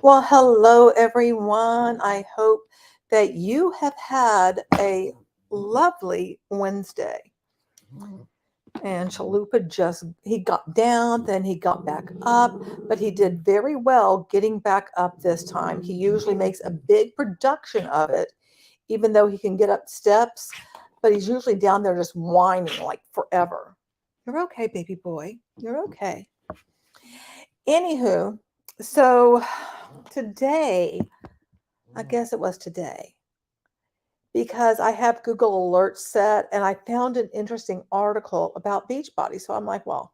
Well, hello, everyone. I hope that you have had a lovely Wednesday. And Chalupa he got down, then he got back up, but he did very well getting back up this time. He usually makes a big production of it, even though he can get up steps, but he's usually down there just whining like forever. You're okay, baby boy. You're okay. Anywho, so today, I guess it was today, because I have Google Alerts set and I found an interesting article about Beachbody. So I'm like, well,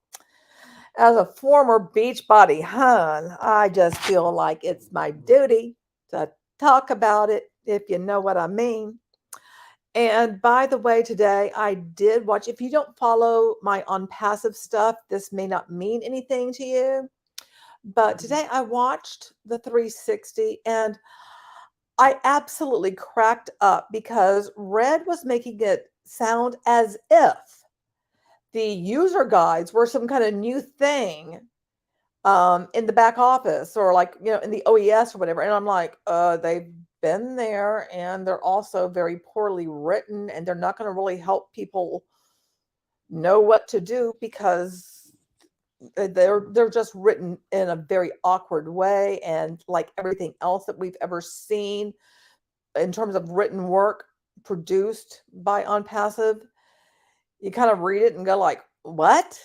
as a former Beachbody hun, I just feel like it's my duty to talk about it, if you know what I mean. And by the way, today I did watch. If you don't follow my on passive stuff, this may not mean anything to you. But today I watched the 360 and I absolutely cracked up because Red was making it sound as if the user guides were some kind of new thing in the back office or like, in the OES or whatever. And I'm like, they've been there and they're also very poorly written and they're not going to really help people know what to do because they're just written in a very awkward way, and like everything else that we've ever seen in terms of written work produced by On Passive, you kind of read it and go like, what?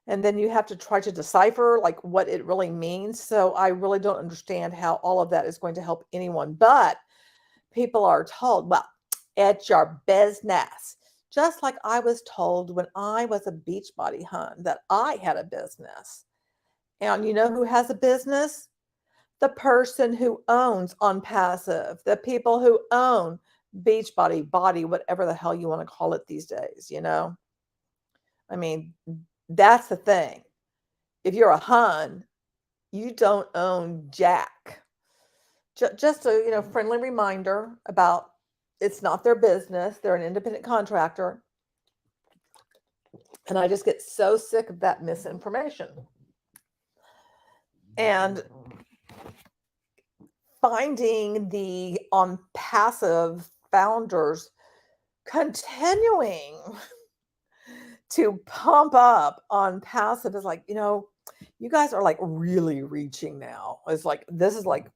And then you have to try to decipher like what it really means. So I really don't understand how all of that is going to help anyone. But people are told, well, it's your business. Just like I was told when I was a Beachbody hun that I had a business. And you know who has a business? The person who owns On Passive, the people who own Beachbody, Body, whatever the hell you want to call it these days, I mean, that's the thing. If you're a hun, you don't own jack. Just a friendly reminder about it's not their business. They're an independent contractor. And I just get so sick of that misinformation. And finding the On Passive founders continuing to pump up On Passive is like, you guys are like really reaching now. It's like, this is like,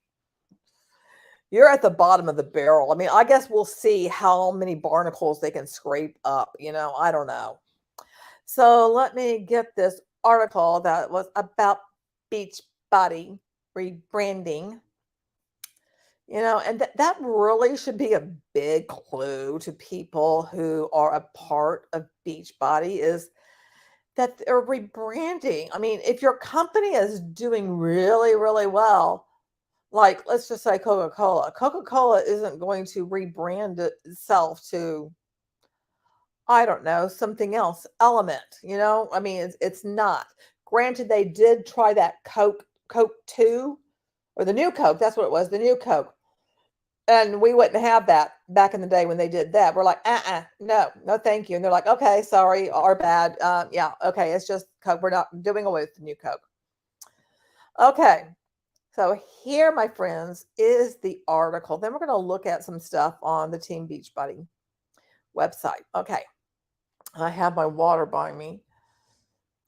you're at the bottom of the barrel. I mean, I guess we'll see how many barnacles they can scrape up. I don't know. So let me get this article that was about Beachbody rebranding. And that really should be a big clue to people who are a part of Beachbody is that they're rebranding. I mean, if your company is doing really, really well, like let's just say Coca-Cola. Coca-Cola isn't going to rebrand itself to, I don't know, something else, Element, I mean, it's not. Granted, they did try that Coke 2, or the new Coke, that's what it was, the new Coke. And we wouldn't have that back in the day when they did that. We're like, no, thank you. And they're like, okay, sorry, our bad. Yeah, okay, it's just Coke. We're not doing away with the new Coke. Okay, so here, my friends, is the article. Then we're going to look at some stuff on the Team Beachbody website. Okay, I have my water by me.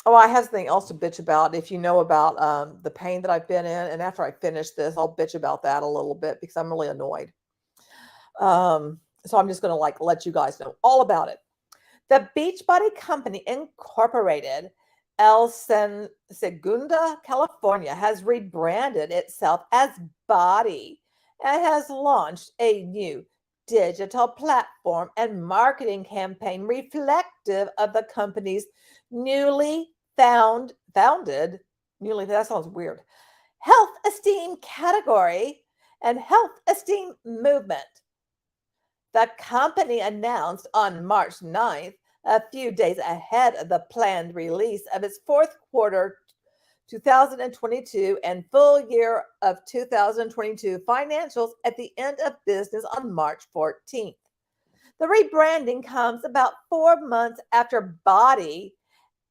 Oh, I have something else to bitch about. If you know about the pain that I've been in, and after I finish this, I'll bitch about that a little bit because I'm really annoyed. So I'm just going to let you guys know all about it. The Beachbody Company Incorporated, El Segunda, California, has rebranded itself as Body and has launched a new digital platform and marketing campaign reflective of the company's newly founded, that sounds weird, health esteem category and health esteem movement. The company announced on March 9th, a few days ahead of the planned release of its fourth quarter 2022 and full year of 2022 financials at the end of business on March 14th. The rebranding comes about 4 months after Body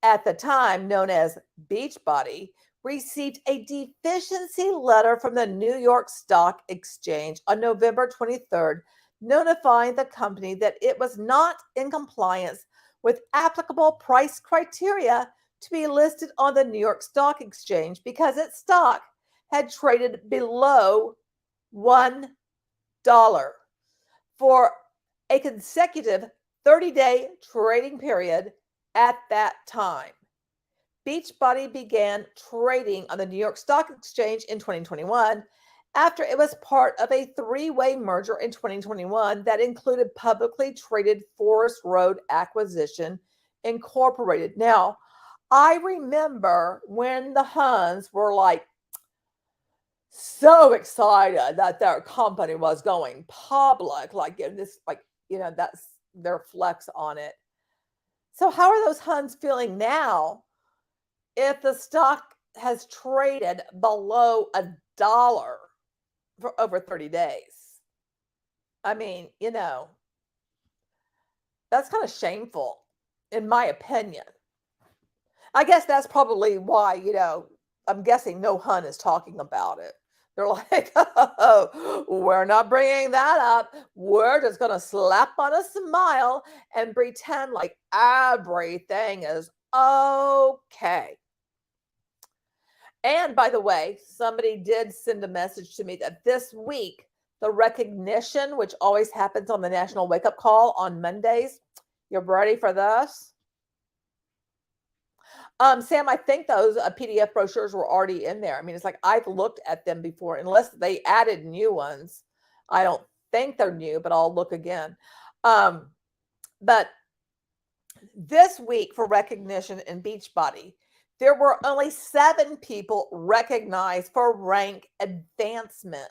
at the time known as Beachbody, received a deficiency letter from the New York Stock Exchange on November 23rd, notifying the company that it was not in compliance with applicable price criteria to be listed on the New York Stock Exchange because its stock had traded below $1 for a consecutive 30-day trading period at that time. Beachbody began trading on the New York Stock Exchange in 2021 after it was part of a three-way merger in 2021 that included publicly traded Forest Road Acquisition Incorporated. Now, I remember when the Huns were like so excited that their company was going public, like this, like, that's their flex on it. So how are those Huns feeling now if the stock has traded below $1 for over 30 days? I mean, that's kind of shameful, in my opinion. I guess that's probably why, I'm guessing no Hun is talking about it. They're like, oh, we're not bringing that up. We're just going to slap on a smile and pretend like everything is okay. And by the way, somebody did send a message to me that this week, the recognition, which always happens on the National Wake Up Call on Mondays, you're ready for this? Sam, I think those PDF brochures were already in there. I mean, it's like I've looked at them before, unless they added new ones. I don't think they're new, but I'll look again. But this week for recognition in Beachbody, there were only 7 people recognized for rank advancement.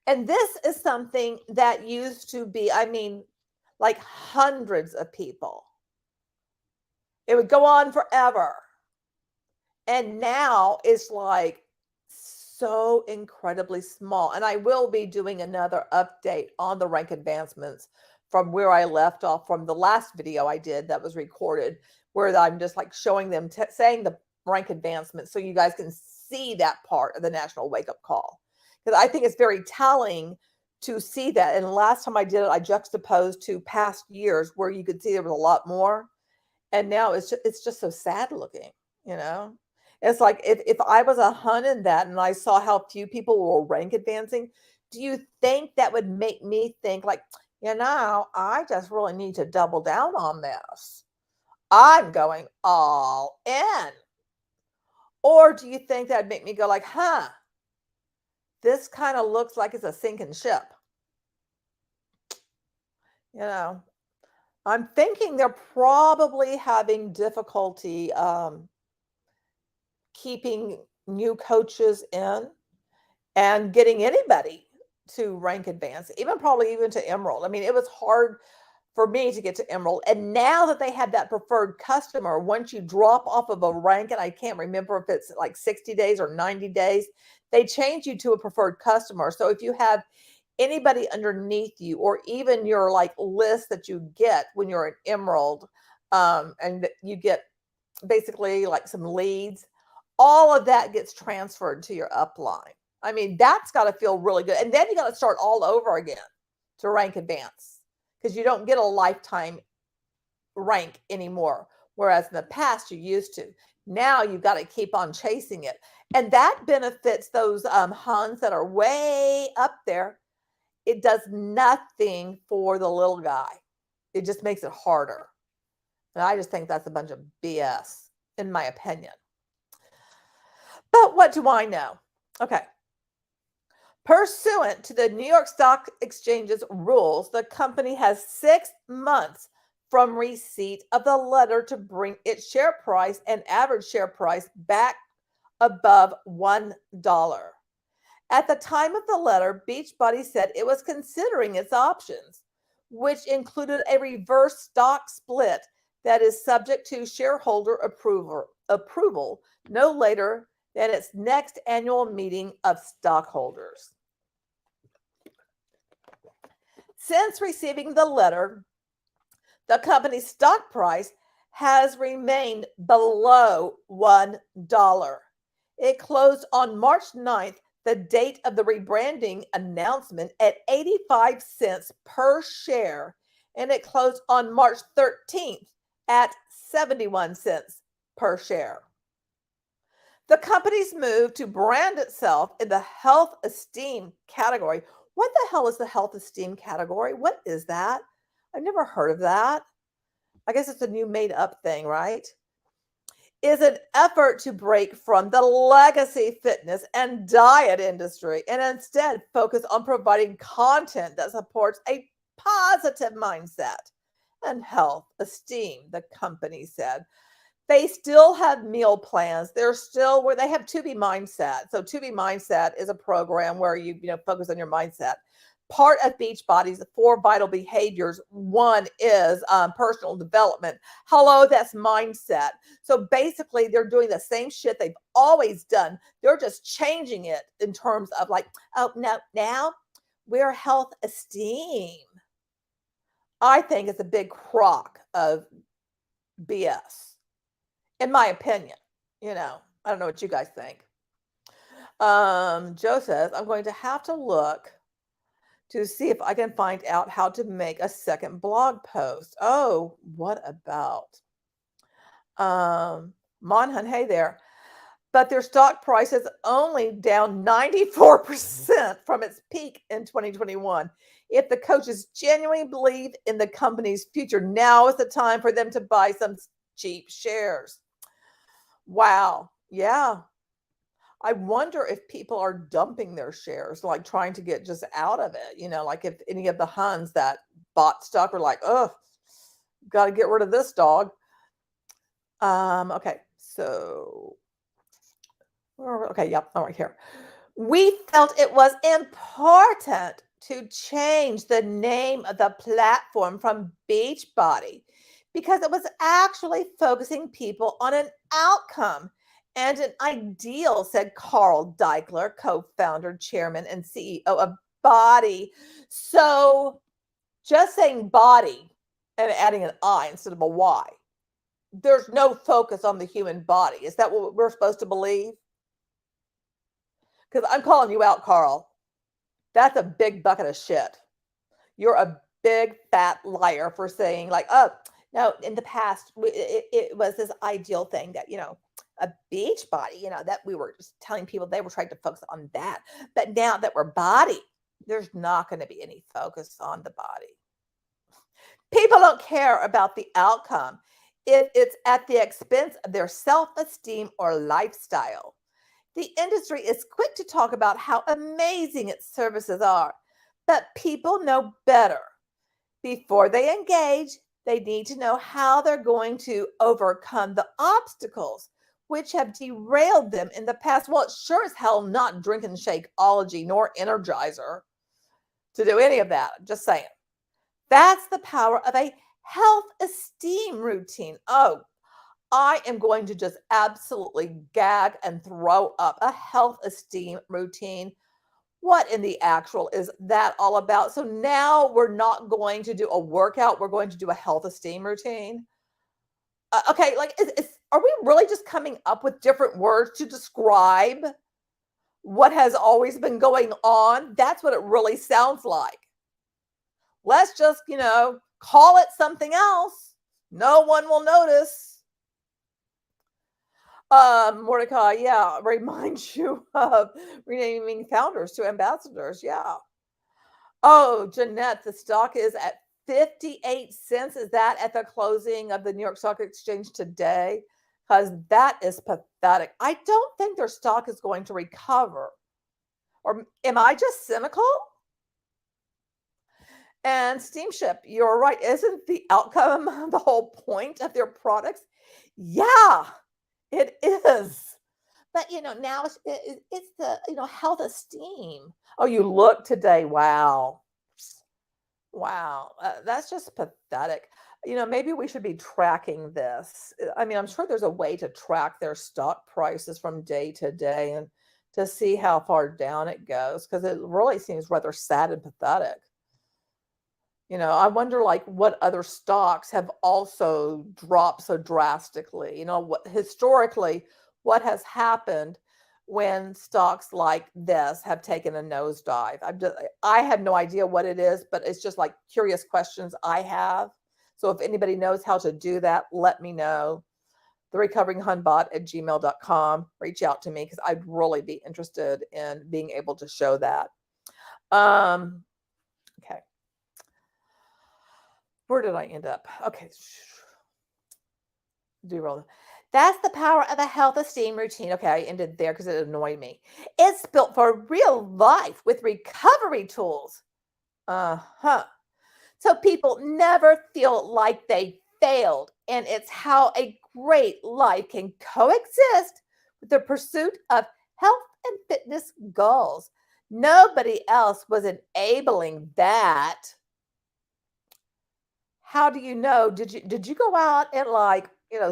And this is something that used to be, like hundreds of people. It would go on forever. And now it's like so incredibly small. And I will be doing another update on the rank advancements from where I left off from the last video I did that was recorded, where I'm just like showing them, saying the rank advancement so you guys can see that part of the National Wake Up Call. Because I think it's very telling to see that. And last time I did it, I juxtaposed to past years where you could see there was a lot more. And now it's just so sad looking, It's like if I was a Hun in that and I saw how few people were rank advancing, do you think that would make me think like, I just really need to double down on this? I'm going all in. Or do you think that'd make me go like, this kind of looks like it's a sinking ship? I'm thinking they're probably having difficulty keeping new coaches in and getting anybody to rank advance, probably even to Emerald. I mean, it was hard for me to get to Emerald. And now that they have that preferred customer, once you drop off of a rank, and I can't remember if it's like 60 days or 90 days, they change you to a preferred customer. So if you have anybody underneath you, or even your like list that you get when you're an Emerald, and you get basically like some leads, all of that gets transferred to your upline. I mean, that's got to feel really good. And then you got to start all over again to rank advance, because you don't get a lifetime rank anymore. Whereas in the past you used to. Now you've got to keep on chasing it. And that benefits those Huns that are way up there. It does nothing for the little guy. It just makes it harder. And I just think that's a bunch of BS, in my opinion. But what do I know? Okay. Pursuant to the New York Stock Exchange's rules, the company has 6 months from receipt of the letter to bring its share price and average share price back above $1. At the time of the letter, Beachbody said it was considering its options, which included a reverse stock split that is subject to shareholder approval no later than its next annual meeting of stockholders. Since receiving the letter, the company's stock price has remained below $1. It closed on March 9th, the date of the rebranding announcement, at 85 cents per share, and it closed on March 13th at 71 cents per share. The company's move to brand itself in the health esteem category. What the hell is the health esteem category? What is that? I've never heard of that. I guess it's a new made up thing, right? Is an effort to break from the legacy fitness and diet industry and instead focus on providing content that supports a positive mindset and health esteem, the company said. They still have meal plans. They're still where they have To Be Mindset. So To Be Mindset is a program where you focus on your mindset. Part of Beachbody's 4 vital behaviors. One is personal development. Hello, that's mindset. So basically, they're doing the same shit they've always done. They're just changing it in terms of like, oh, no, now we're health esteem. I think it's a big crock of BS. In my opinion, I don't know what you guys think. Joe says, I'm going to have to look to see if I can find out how to make a second blog post. Oh, what about? Monhun, hey there. But their stock price is only down 94% from its peak in 2021. If the coaches genuinely believe in the company's future, now is the time for them to buy some cheap shares. Wow. Yeah. I wonder if people are dumping their shares, like trying to get just out of it. Like if any of the Huns that bought stock are like, oh, got to get rid of this dog. Okay. So, okay. Yep. All right. Here. We felt it was important to change the name of the platform from Beachbody because it was actually focusing people on an outcome and an ideal, said Carl Deichler, co-founder, chairman, and CEO of Body. So just saying body and adding an I instead of a Y, there's no focus on the human body. Is that what we're supposed to believe? Because I'm calling you out, Carl. That's a big bucket of shit. You're a big fat liar for saying like, oh, no, in the past, it was this ideal thing that, a beach body, that we were just telling people they were trying to focus on that. But now that we're body, there's not going to be any focus on the body. People don't care about the outcome if it's at the expense of their self-esteem or lifestyle. The industry is quick to talk about how amazing its services are, but people know better. Before they engage, they need to know how they're going to overcome the obstacles which have derailed them in the past. Well, it's sure as hell not drinking Shakeology nor Energizer to do any of that. I'm just saying. That's the power of a health esteem routine. Oh, I am going to just absolutely gag and throw up. A health esteem routine. What in the actual is that all about? So now we're not going to do a workout. We're going to do a health esteem routine. Okay, like, are we really just coming up with different words to describe what has always been going on? That's what it really sounds like. Let's just, call it something else. No one will notice. Mordecai, yeah, reminds you of renaming founders to ambassadors. Yeah. Oh, Jeanette, the stock is at 58 cents. Is that at the closing of the New York Stock Exchange today? Because that is pathetic. I don't think their stock is going to recover. Or am I just cynical? And Steamship, you're right. Isn't the outcome the whole point of their products? Yeah, it is. But, now it's the, health esteem. Oh, you look today. Wow. Wow. That's just pathetic. Maybe we should be tracking this. I mean, I'm sure there's a way to track their stock prices from day to day and to see how far down it goes, because it really seems rather sad and pathetic. I wonder like what other stocks have also dropped so drastically. Historically, what has happened when stocks like this have taken a nosedive? I have no idea what it is, but it's just like curious questions I have. So if anybody knows how to do that, let me know. TheRecoveringHunBot@gmail.com. Reach out to me because I'd really be interested in being able to show that. Okay. Where did I end up? Okay. That's the power of a health esteem routine. Okay, I ended there because it annoyed me. It's built for real life with recovery tools. So people never feel like they failed. And it's how a great life can coexist with the pursuit of health and fitness goals. Nobody else was enabling that. How do you know? Did you go out and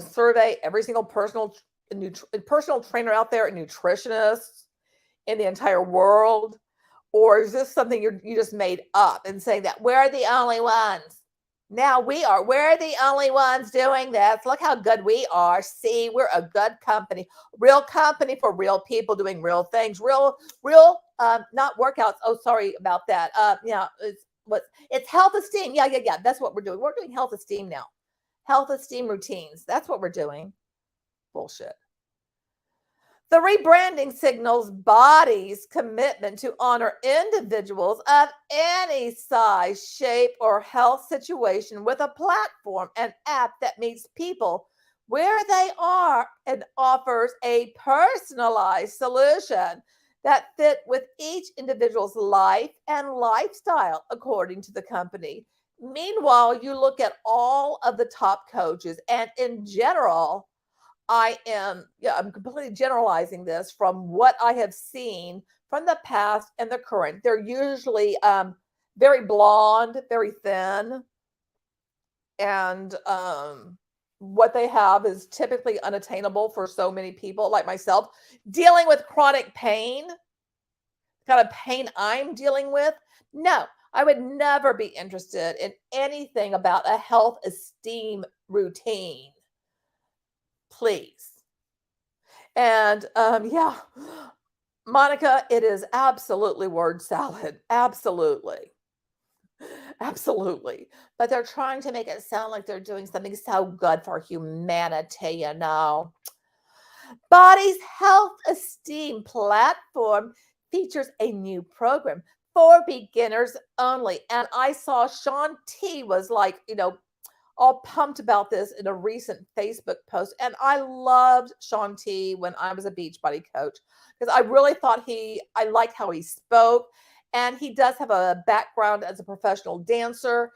survey every single personal trainer out there and nutritionists in the entire world? Or is this something you just made up and saying that we're the only ones? Now we're the only ones doing this. Look how good we are. See, we're a good real company for real people doing real things, real, not workouts. Oh, sorry about that. It's health esteem. Yeah. That's what we're doing. We're doing health esteem now. Health esteem routines. That's what we're doing. Bullshit. The rebranding signals Body's commitment to honor individuals of any size, shape, or health situation with a platform and app that meets people where they are and offers a personalized solution that fit with each individual's life and lifestyle, according to the company. Meanwhile, you look at all of the top coaches, and in general, I'm completely generalizing this from what I have seen from the past and the current. They're usually very blonde, very thin, and what they have is typically unattainable for so many people like myself dealing with chronic pain, kind of pain I'm dealing with. No, I would never be interested in anything about a health esteem routine. Please. And yeah, Monica, it is absolutely word salad. Absolutely. Absolutely. But they're trying to make it sound like they're doing something so good for humanity, Body's health esteem platform features a new program for beginners only. And I saw Shaun T was like, all pumped about this in a recent Facebook post. And I loved Shaun T when I was a Beachbody coach because I really thought I liked how he spoke. And he does have a background as a professional dancer.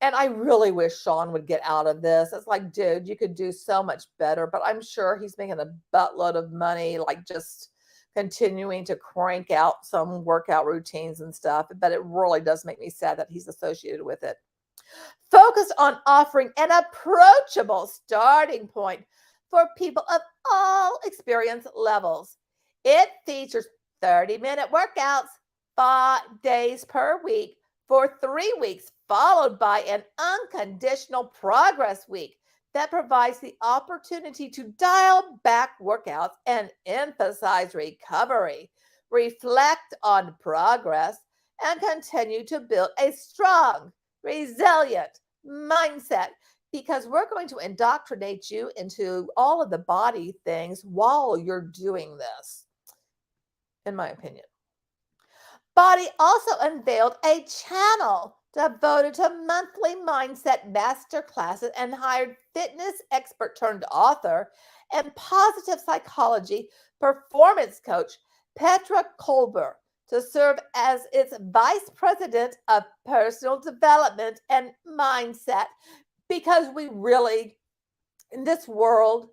And I really wish Shaun would get out of this. It's like, dude, you could do so much better. But I'm sure he's making a buttload of money, like just continuing to crank out some workout routines and stuff. But it really does make me sad that he's associated with it. Focused on offering an approachable starting point for people of all experience levels. It features 30-minute workouts 5 days per week for 3 weeks, followed by an unconditional progress week that provides the opportunity to dial back workouts and emphasize recovery, reflect on progress, and continue to build a strong, resilient mindset, because we're going to indoctrinate you into all of the body things while you're doing this, in my opinion. Body also unveiled a channel devoted to monthly mindset masterclasses and hired fitness expert turned author and positive psychology performance coach Petra Kolber to serve as its vice president of personal development and mindset, because we really, in this world,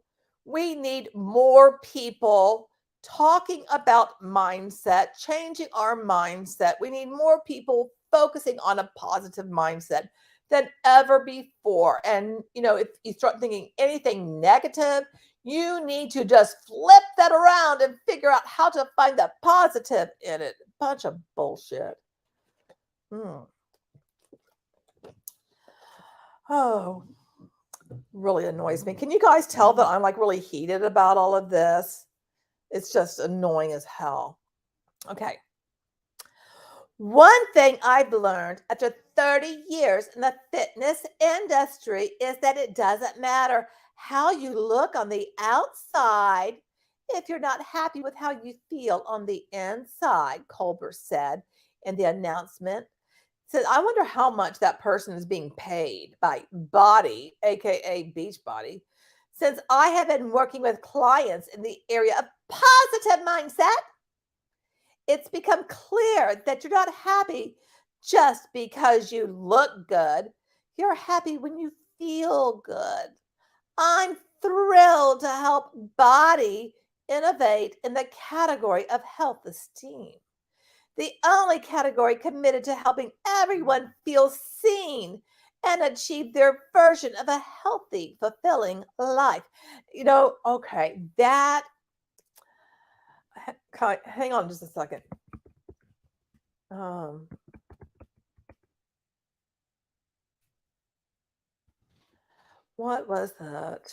we need more people talking about mindset, changing our mindset. We need more people focusing on a positive mindset than ever before. And, if you start thinking anything negative, you need to just flip that around and figure out how to find the positive in it. Bunch of bullshit. Oh, really annoys me. Can you guys tell that I'm like really heated about all of this? It's just annoying as hell. Okay. One thing I've learned after 30 years in the fitness industry is that it doesn't matter how you look on the outside if you're not happy with how you feel on the inside, Colbert said in the announcement. Said, I wonder how much that person is being paid by Body, aka Beachbody, since I have been working with clients in the area of positive mindset. It's become clear that you're not happy just because you look good. You're happy when you feel good. I'm thrilled to help Body innovate in the category of health esteem, the only category committed to helping everyone feel seen and achieve their version of a healthy, fulfilling life. Okay, that, hang on just a second. What was that?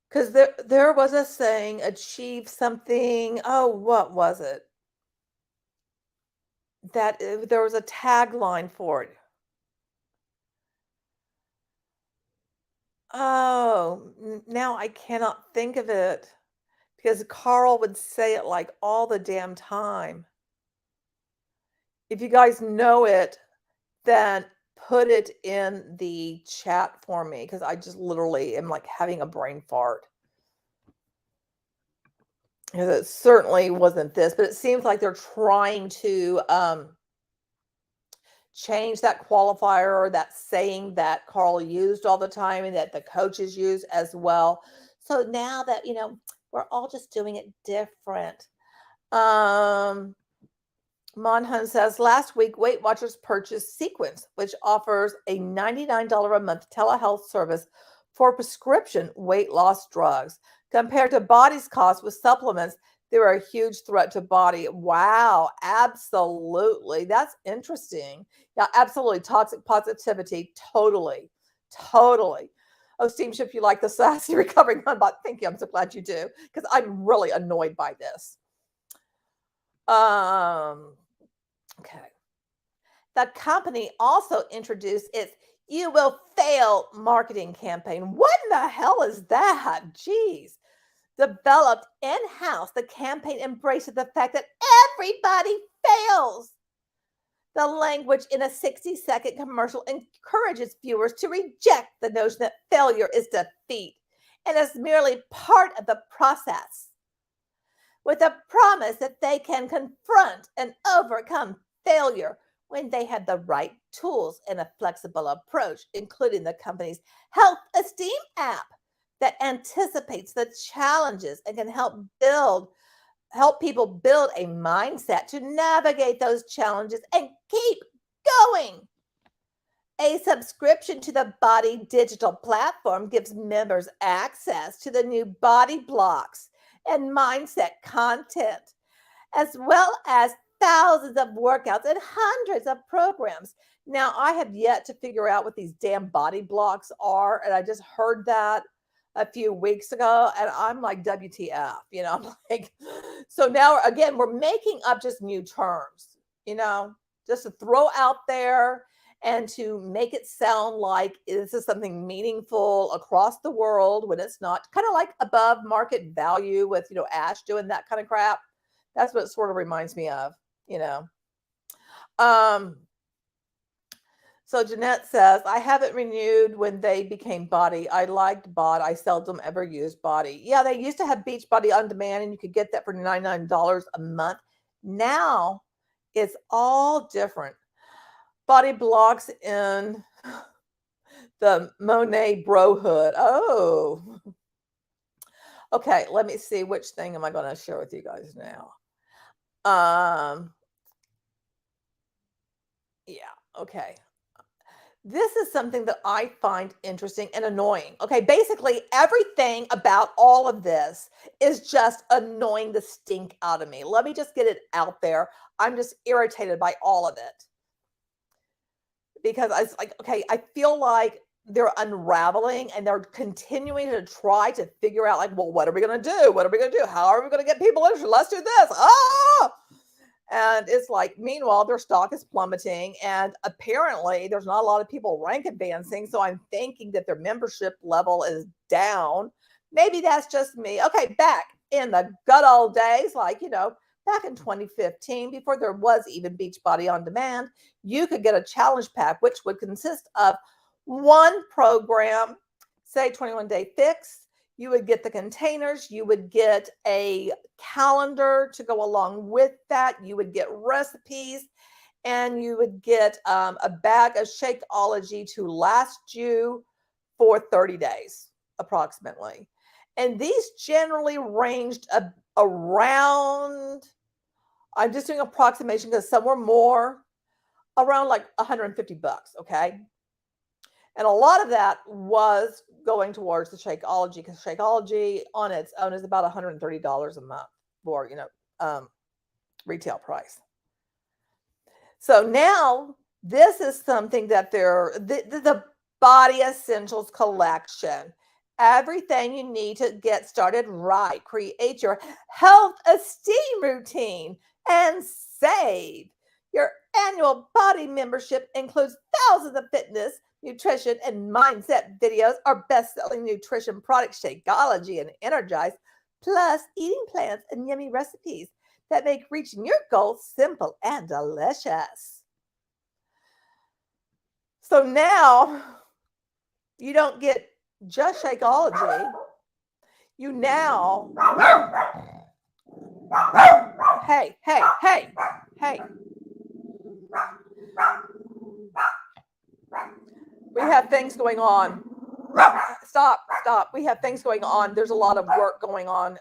Because there was a saying, achieve something. Oh, what was it? That there was a tagline for it. Oh, now I cannot think of it because Carl would say it like all the damn time. If you guys know it, then put it in the chat for me because I just literally am like having a brain fart. Because it certainly wasn't this, but it seems like they're trying to change that qualifier or that saying that Carl used all the time and that the coaches use as well. So now that, we're all just doing it different. Monhun says, last week, Weight Watchers purchased Sequence, which offers a $99 a month telehealth service for prescription weight loss drugs. Compared to Body's cost with supplements, they're a huge threat to Body. Wow, absolutely. That's interesting. Yeah, absolutely. Toxic positivity. Totally. Totally. Oh, Steamship, you like the sassy recovering unbot. Thank you. I'm so glad you do, because I'm really annoyed by this. Okay. The company also introduced its You Will Fail marketing campaign. What in the hell is that? Jeez. Developed in-house, the campaign embraces the fact that everybody fails. The language in a 60-second commercial encourages viewers to reject the notion that failure is defeat and is merely part of the process, with a promise that they can confront and overcome failure when they have the right tools and a flexible approach, including the company's Health Esteem app that anticipates the challenges and can help people build a mindset to navigate those challenges and keep going. A subscription to the Body digital platform gives members access to the new Body blocks and mindset content, as well as thousands of workouts and hundreds of programs. Now, I have yet to figure out what these damn Body blocks are, and I just heard that a few weeks ago, and I'm like, WTF, I'm like, so now again, we're making up just new terms, just to throw out there and to make it sound like this is something meaningful across the world when it's not. Kind of like above market value with, Ash doing that kind of crap. That's what it sort of reminds me of, So Jeanette says, I haven't renewed when they became Body. I liked Bod. I seldom ever used Body. Yeah, they used to have Beachbody On Demand, and you could get that for $99 a month. Now it's all different. Body blocks in the Monet Brohood. Oh. Okay, let me see. Which thing am I going to share with you guys now? Yeah, okay. This is something that I find interesting and annoying. Okay, basically everything about all of this is just annoying the stink out of me. Let me just get it out there. I'm just irritated by all of it. because I was like, okay, I feel like they're unraveling and they're continuing to try to figure out like, well, what are we going to do? What are we going to do? How are we going to get people interested? Let's do this. Ah! And it's like, meanwhile, their stock is plummeting. And apparently there's not a lot of people rank advancing. So I'm thinking that their membership level is down. Maybe that's just me. Okay, back in the good old days, like, back in 2015, before there was even Beachbody On Demand, you could get a challenge pack, which would consist of one program, say 21-day fix. You would get the containers, you would get a calendar to go along with that, you would get recipes, and you would get a bag of Shakeology to last you for 30 days, approximately. And these generally ranged around, I'm just doing approximation because some were more, around like $150, okay? And a lot of that was going towards the Shakeology, because Shakeology on its own is about $130 a month for, retail price. So now this is something that the Body Essentials collection. Everything you need to get started right. Create your health esteem routine and save. Your annual body membership includes thousands of fitness, nutrition, and mindset videos, our best-selling nutrition products, Shakeology and Energize, plus eating plans and yummy recipes that make reaching your goals simple and delicious. So now you don't get just Shakeology. You now, hey. We have things going on. Stop. We have things going on. There's a lot of work going on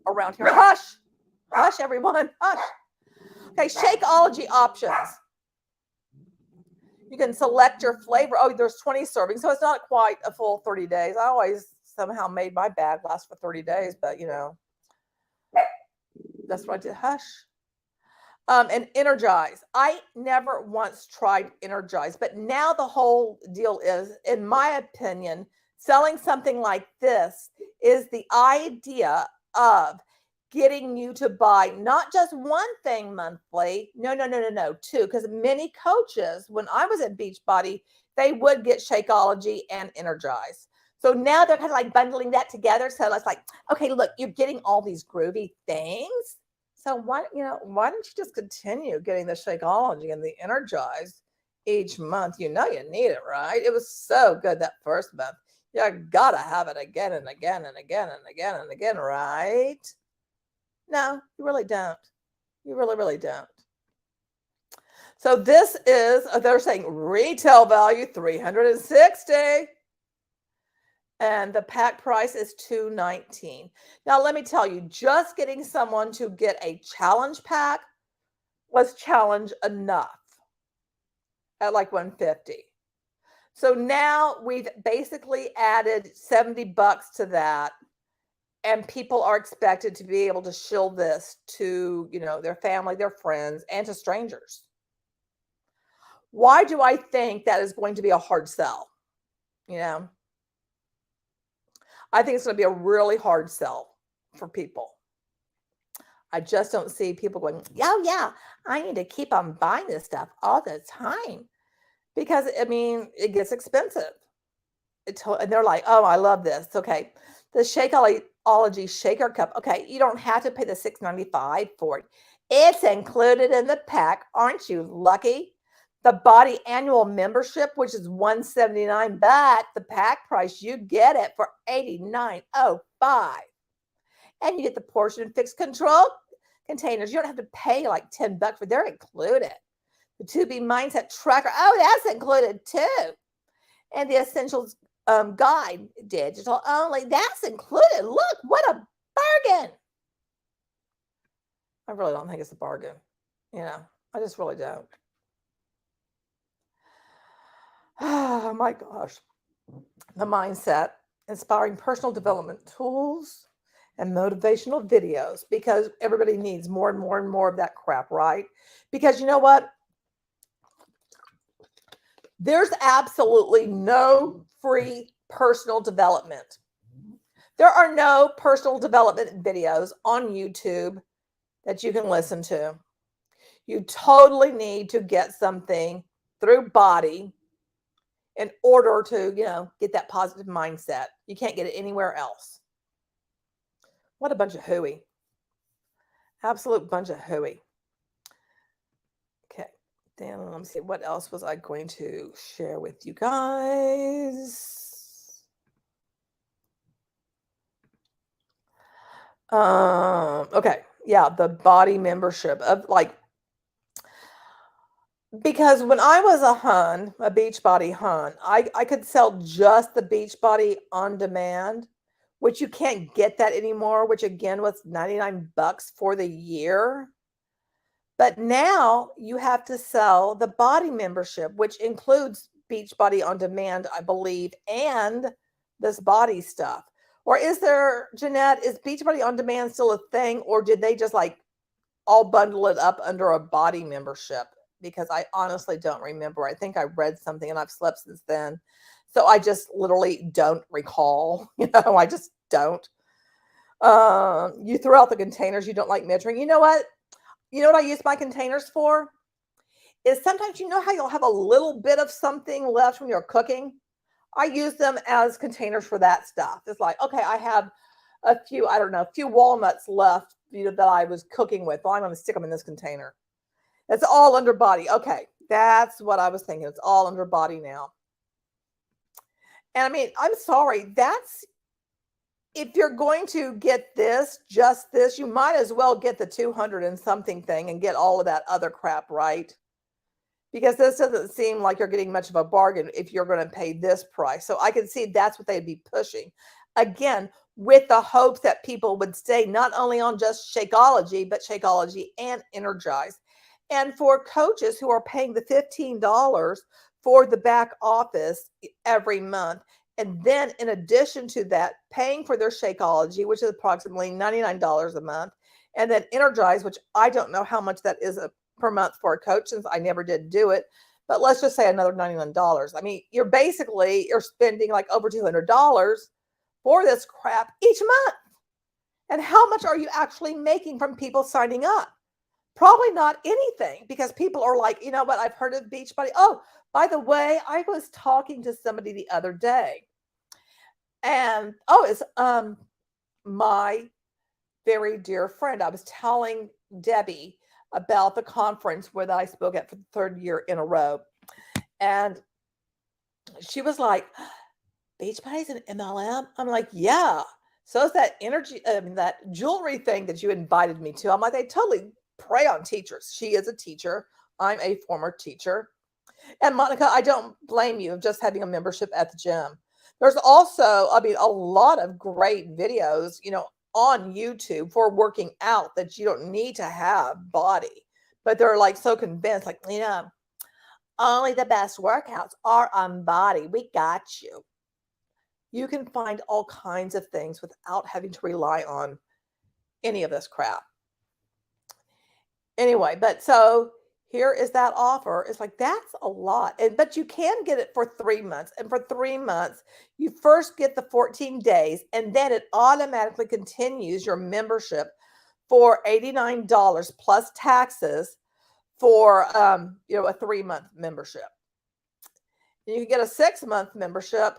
around here. Hush, everyone. Hush. Okay, Shakeology options. You can select your flavor. Oh, there's 20 servings, so it's not quite a full 30 days. I always somehow made my bag last for 30 days, but that's what I did. Hush. And Energize. I never once tried Energize, but now the whole deal is, in my opinion, selling something like this is the idea of getting you to buy not just one thing monthly. No, two. Because many coaches, when I was at Beachbody, they would get Shakeology and Energize. So now they're kind of like bundling that together. So it's like, okay, look, you're getting all these groovy things. So why don't you just continue getting the Shakeology and the Energize each month? You need it, right? It was so good that first month. You gotta have it again and again and again and again and again, right? No, you really don't. You really, really don't. So this is, they're saying retail value $360. And the pack price is $219. Now, let me tell you, just getting someone to get a challenge pack was challenge enough at like $150. So now we've basically added $70 to that. And people are expected to be able to shill this to, their family, their friends, and to strangers. Why do I think that is going to be a hard sell? I think it's going to be a really hard sell for people. I just don't see people going, yeah, I need to keep on buying this stuff all the time, because, it gets expensive. And they're like, oh, I love this. Okay. The Shakeology shaker cup. Okay. You don't have to pay the $6.95 for it. It's included in the pack. Aren't you lucky? The Body annual membership, which is $179, but the pack price, you get it for $89.05. And you get the portion and fixed control containers. You don't have to pay like $10 for, they're included. The 2B mindset tracker. Oh, that's included too. And the essentials guide, digital only, that's included. Look, what a bargain. I really don't think it's a bargain. I just really don't. Oh my gosh. The mindset, inspiring personal development tools and motivational videos, because everybody needs more and more and more of that crap, right? Because you know what? There's absolutely no free personal development. There are no personal development videos on YouTube that you can listen to. You totally need to get something through Body in order to, get that positive mindset. You can't get it anywhere else. What a bunch of hooey. Absolute bunch of hooey. Okay, then let me see. What else was I going to share with you guys? Okay, yeah, the Body membership of because when I was a Beachbody hun, I could sell just the Beachbody On Demand, which you can't get that anymore, which again was $99 for the year. But now you have to sell the Body membership, which includes Beachbody On Demand, I believe, and this Body stuff. Or is there, Jeanette, is Beachbody On Demand still a thing, or did they just all bundle it up under a Body membership? Because I honestly don't remember. I think I read something and I've slept since then. So I just literally don't recall. I just don't. You throw out the containers you don't like measuring. You know what? You know what I use my containers for? Is sometimes how you'll have a little bit of something left when you're cooking? I use them as containers for that stuff. It's like, okay, I have a few walnuts left that I was cooking with. Well, I'm going to stick them in this container. It's all under Body. Okay, that's what I was thinking. It's all under Body now. And I mean, I'm sorry. If you're going to get just this, you might as well get the 200 and something thing and get all of that other crap, right? Because this doesn't seem like you're getting much of a bargain if you're going to pay this price. So I can see that's what they'd be pushing. Again, with the hopes that people would stay not only on just Shakeology, but Shakeology and Energize. And for coaches who are paying the $15 for the back office every month, and then in addition to that, paying for their Shakeology, which is approximately $99 a month, and then Energize, which I don't know how much that is per month for a coach since I never did do it, but let's just say another $99. I mean, you're spending like over $200 for this crap each month. And how much are you actually making from people signing up? Probably not anything, because people are like, you know what, I've heard of Beachbody. Oh, by the way, I was talking to somebody the other day, and it's my very dear friend. I was telling Debbie about the conference where I spoke at for the third year in a row, and she was like, Beachbody's an MLM? I'm like, yeah. So is that that jewelry thing that you invited me to. I'm like, they totally prey on teachers. She is a teacher. I'm a former teacher. And Monica, I don't blame you of just having a membership at the gym. There's also, a lot of great videos, on YouTube for working out that you don't need to have Body. But they're so convinced, only the best workouts are on Body. We got you. You can find all kinds of things without having to rely on any of this crap. Anyway, but so here is that offer. It's that's a lot. But you can get it for 3 months. And for 3 months, you first get the 14 days, and then it automatically continues your membership for $89 plus taxes for a 3-month membership. And you can get a 6-month membership,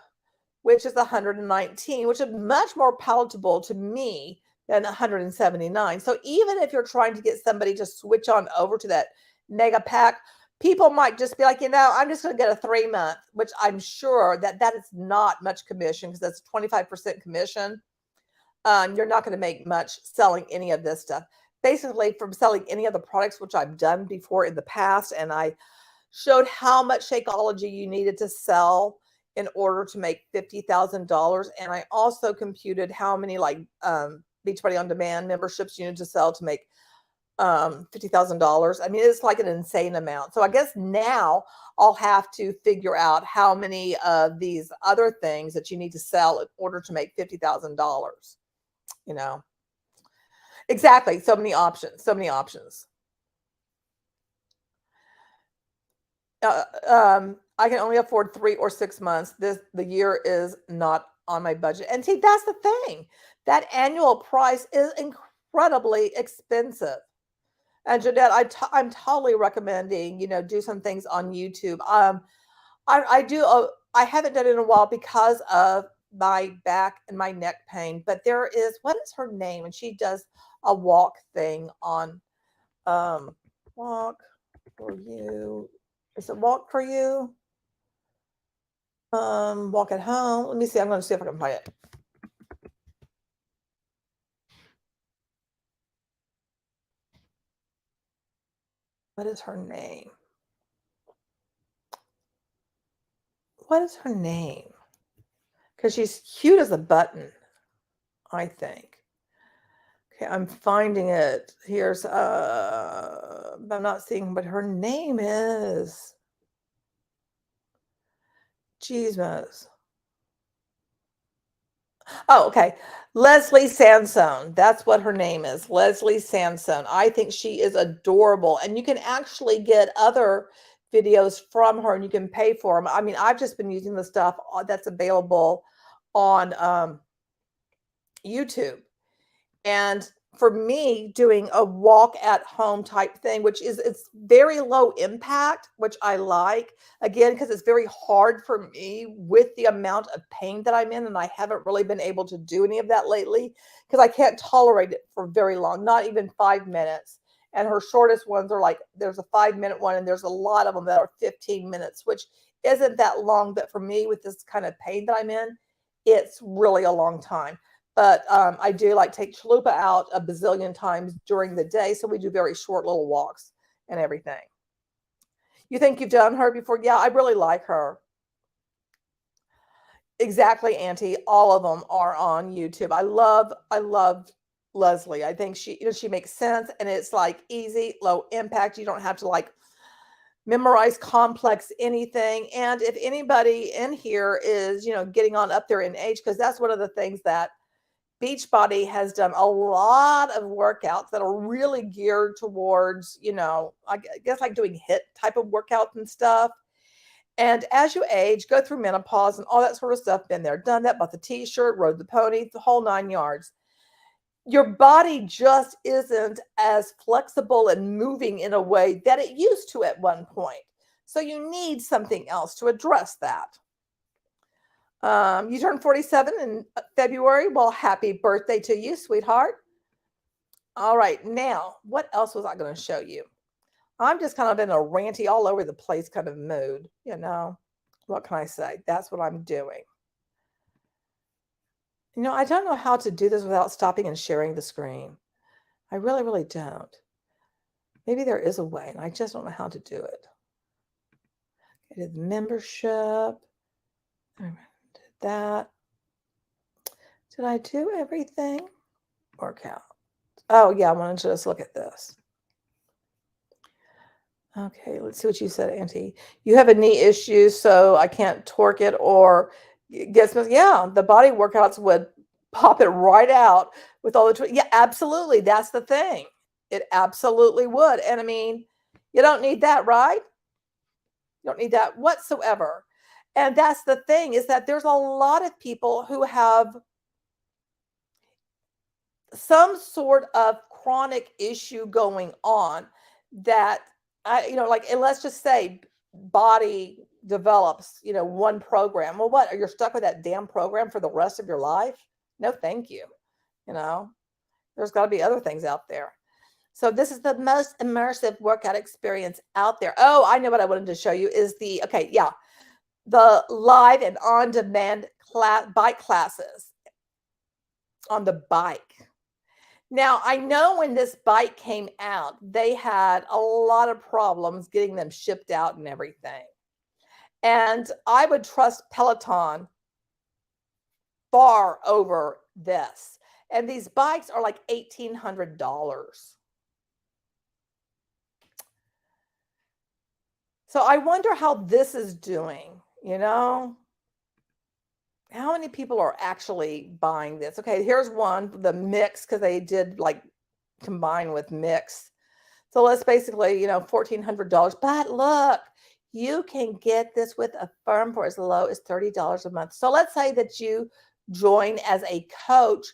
which is $119, which is much more palatable to me than $179. So even if you're trying to get somebody to switch on over to that mega pack, people might just be like, I'm just going to get a 3-month, which I'm sure that is not much commission, because that's 25% commission. You're not going to make much selling any of this stuff. Basically, from selling any of the products, which I've done before in the past, and I showed how much Shakeology you needed to sell in order to make $50,000. And I also computed how many Beachbody On Demand memberships you need to sell to make $50,000. I mean, it's an insane amount. So I guess now I'll have to figure out how many of these other things that you need to sell in order to make $50,000. Exactly. So many options. I can only afford 3 or 6 months. The year is not on my budget. And see, that's the thing. That annual price is incredibly expensive. And Jeanette, I'm totally recommending, do some things on YouTube. I do. I haven't done it in a while because of my back and my neck pain. But there is, what is her name? And she does a walk thing on Walk for You. Is it Walk for You? Walk at Home. Let me see. I'm going to see if I can find it. What is her name? What is her name? Because she's cute as a button, I think. Okay, I'm finding it. Here's I'm not seeing what her name is. Jesus. Oh, okay. Leslie Sansone. That's what her name is. Leslie Sansone. I think she is adorable. And you can actually get other videos from her and you can pay for them. I mean, I've just been using the stuff that's available on YouTube. And for me, doing a walk at home type thing, which is, it's very low impact, which I like, again, because it's very hard for me with the amount of pain that I'm in. And I haven't really been able to do any of that lately because I can't tolerate it for very long, not even 5 minutes. And her shortest ones are like, there's a 5-minute one and there's a lot of them that are 15 minutes, which isn't that long. But for me, with this kind of pain that I'm in, it's really a long time. But I do like take Chalupa out a bazillion times during the day. So we do very short little walks and everything. You think you've done her before? Yeah, I really like her. Exactly, Auntie. All of them are on YouTube. I love Leslie. I think she makes sense and it's like easy, low impact. You don't have to like memorize complex anything. And if anybody in here is, getting on up there in age, because that's one of the things that Beachbody has done a lot of workouts that are really geared towards, I guess like doing HIIT type of workouts and stuff. And as you age, go through menopause and all that sort of stuff, been there, done that, bought the t-shirt, rode the pony, the whole 9 yards. Your body just isn't as flexible and moving in a way that it used to at one point. So you need something else to address that. You turned 47 in February. Well, happy birthday to you, sweetheart. All right. Now, what else was I going to show you? I'm just kind of in a ranty, all over the place kind of mood. What can I say? That's what I'm doing. I don't know how to do this without stopping and sharing the screen. I really, really don't. Maybe there is a way, and I just don't know how to do it. I did membership. I did that. Did I do everything? Workout. Oh, yeah, I wanted to just look at this. Okay, let's see what you said, Auntie. You have a knee issue, so I can't torque it or get some. Yeah, the body workouts would pop it right out with all the. Yeah, absolutely. That's the thing. It absolutely would. And I mean, you don't need that, right? You don't need that whatsoever. And that's the thing, is that there's a lot of people who have some sort of chronic issue going on that like, and let's just say body develops, one program. Well, what, are you stuck with that damn program for the rest of your life? No, thank you. There's got to be other things out there. So this is the most immersive workout experience out there. Oh, I know what I wanted to show you is the live and on-demand bike classes on the bike. Now, I know when this bike came out, they had a lot of problems getting them shipped out and everything. And I would trust Peloton far over this. And these bikes are like $1,800. So I wonder how this is doing, How many people are actually buying this? Okay, here's one, the mix, because they did like combine with mix. So let's basically, $1,400. But look, you can get this with a firm for as low as $30 a month. So let's say that you join as a coach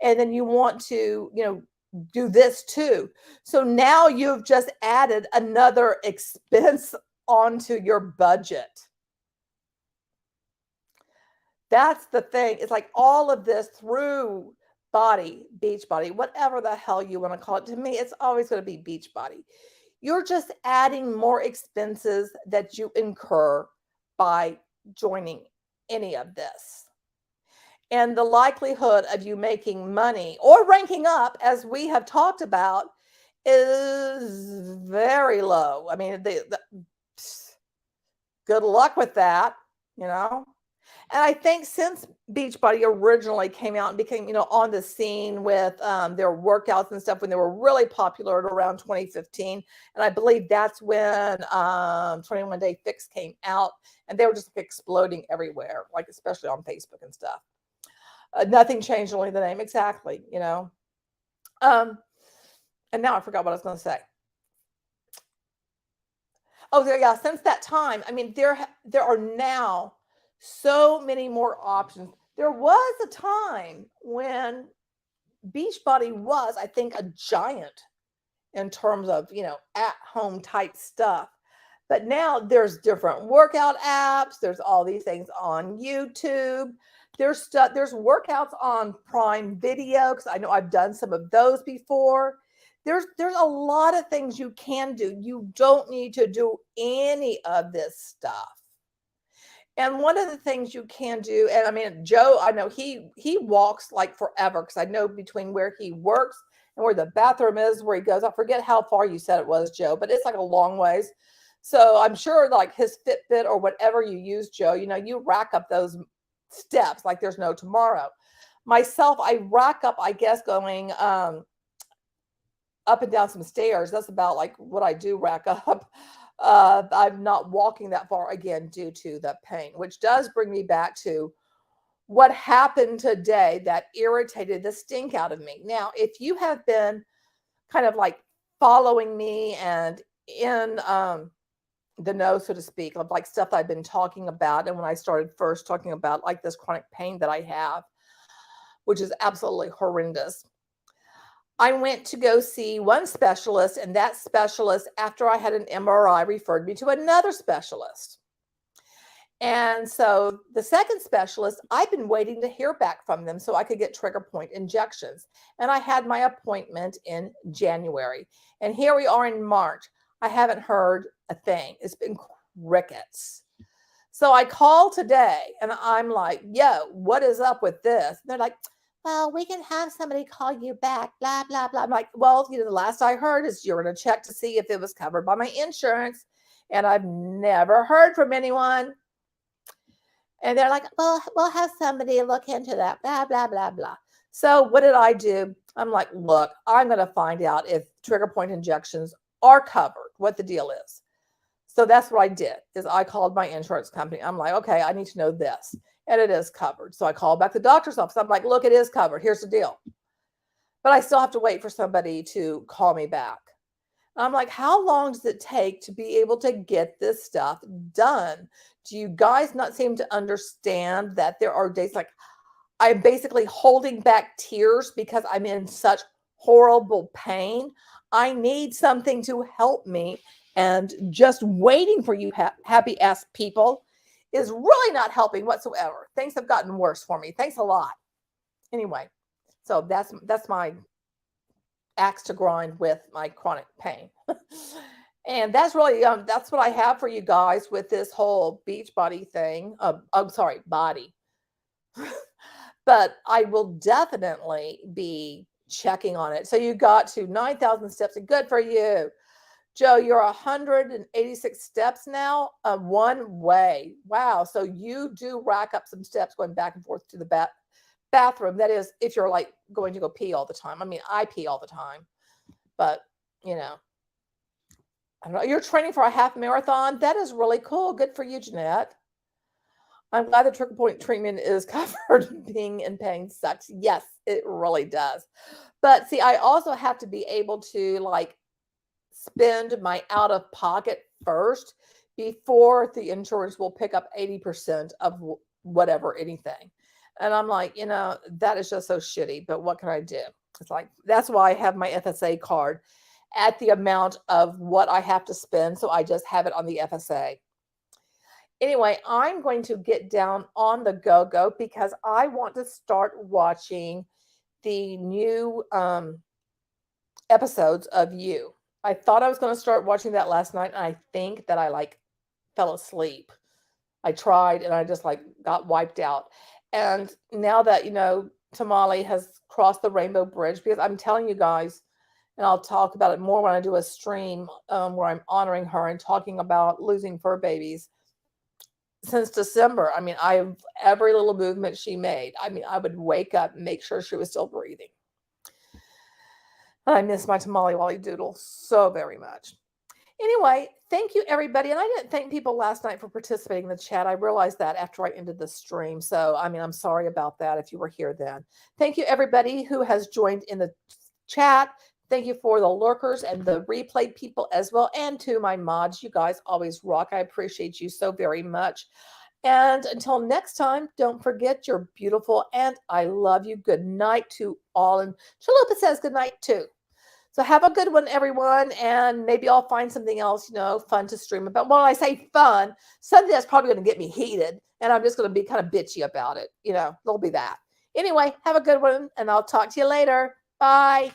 and then you want to, do this too. So now you've just added another expense onto your budget. That's the thing. It's like all of this through Beachbody, whatever the hell you want to call it. To me, it's always going to be Beachbody. You're just adding more expenses that you incur by joining any of this. And the likelihood of you making money or ranking up, as we have talked about, is very low. I mean, good luck with that, And I think since Beachbody originally came out and became, on the scene with their workouts and stuff when they were really popular at around 2015, and I believe that's when 21 Day Fix came out, and they were just like exploding everywhere, like especially on Facebook and stuff. Nothing changed, only the name, exactly, And now I forgot what I was going to say. Oh, yeah. Since that time, I mean, there are now so many more options. There was a time when Beachbody was, I think, a giant in terms of, at-home type stuff. But now there's different workout apps. There's all these things on YouTube. There's workouts on Prime Video, because I know I've done some of those before. There's a lot of things you can do. You don't need to do any of this stuff. And one of the things you can do, and I mean, Joe, I know he walks like forever, because I know between where he works and where the bathroom is, where he goes, I forget how far you said it was, Joe, but it's like a long ways. So I'm sure like his Fitbit or whatever you use, Joe, you rack up those steps like there's no tomorrow. Myself, I rack up, I guess, going up and down some stairs. That's about like what I do rack up. I'm not walking that far, again, due to the pain, which does bring me back to what happened today that irritated the stink out of me. Now, if you have been kind of like following me and in the know, so to speak, of like stuff I've been talking about, and when I started first talking about like this chronic pain that I have, which is absolutely horrendous, I went to go see one specialist, and that specialist, after I had an MRI, referred me to another specialist. And so the second specialist, I've been waiting to hear back from them so I could get trigger point injections. And I had my appointment in January. And here we are in March. I haven't heard a thing. It's been crickets. So I called today and I'm like, yo, what is up with this? And they're like, well, we can have somebody call you back, blah, blah, blah. I'm like, well, the last I heard is you're going to check to see if it was covered by my insurance. And I've never heard from anyone. And they're like, well, we'll have somebody look into that, blah, blah, blah, blah. So what did I do? I'm like, look, I'm going to find out if trigger point injections are covered, what the deal is. So that's what I did, is I called my insurance company. I'm like, okay, I need to know this. And it is covered. So I called back the doctor's office. I'm like, look, it is covered. Here's the deal. But I still have to wait for somebody to call me back. I'm like, how long does it take to be able to get this stuff done? Do you guys not seem to understand that there are days like I'm basically holding back tears because I'm in such horrible pain? I need something to help me. And just waiting for you happy ass people is really not helping whatsoever. Things have gotten worse for me. Thanks a lot. Anyway, so that's my axe to grind with my chronic pain. And that's really that's what I have for you guys with this whole Beachbody thing. I'm sorry, body. But I will definitely be checking on it. So you got to 9,000 steps, and good for you. Joe, you're 186 steps now, one way. Wow. So you do rack up some steps going back and forth to the bathroom. That is, if you're like going to go pee all the time. I mean, I pee all the time, but I don't know. You're training for a half marathon. That is really cool. Good for you, Jeanette. I'm glad the trigger point treatment is covered. Being in pain sucks. Yes, it really does. But see, I also have to be able to like spend my out of pocket first before the insurance will pick up 80% of whatever, anything. And I'm like, that is just so shitty, but what can I do? It's like, that's why I have my FSA card at the amount of what I have to spend. So I just have it on the FSA. Anyway, I'm going to get down on the go because I want to start watching the new episodes of You. I thought I was going to start watching that last night, and I think that I fell asleep. I tried and I just got wiped out. And now that, Tamale has crossed the rainbow bridge, because I'm telling you guys, and I'll talk about it more when I do a stream where I'm honoring her and talking about losing fur babies. Since December, every little movement she made, I would wake up and make sure she was still breathing. And I miss my Tamale Wally Doodle so very much. Anyway, thank you, everybody. And I didn't thank people last night for participating in the chat. I realized that after I ended the stream. So, I'm sorry about that if you were here then. Thank you, everybody who has joined in the chat. Thank you for the lurkers and the replay people as well. And to my mods, you guys always rock. I appreciate you so very much. And until next time, don't forget you're beautiful and I love you. Good night to all. And Chalupa says good night too. So have a good one, everyone. And maybe I'll find something else, fun to stream about. When I say fun, something that's probably going to get me heated. And I'm just going to be kind of bitchy about it. It'll be that. Anyway, have a good one. And I'll talk to you later. Bye.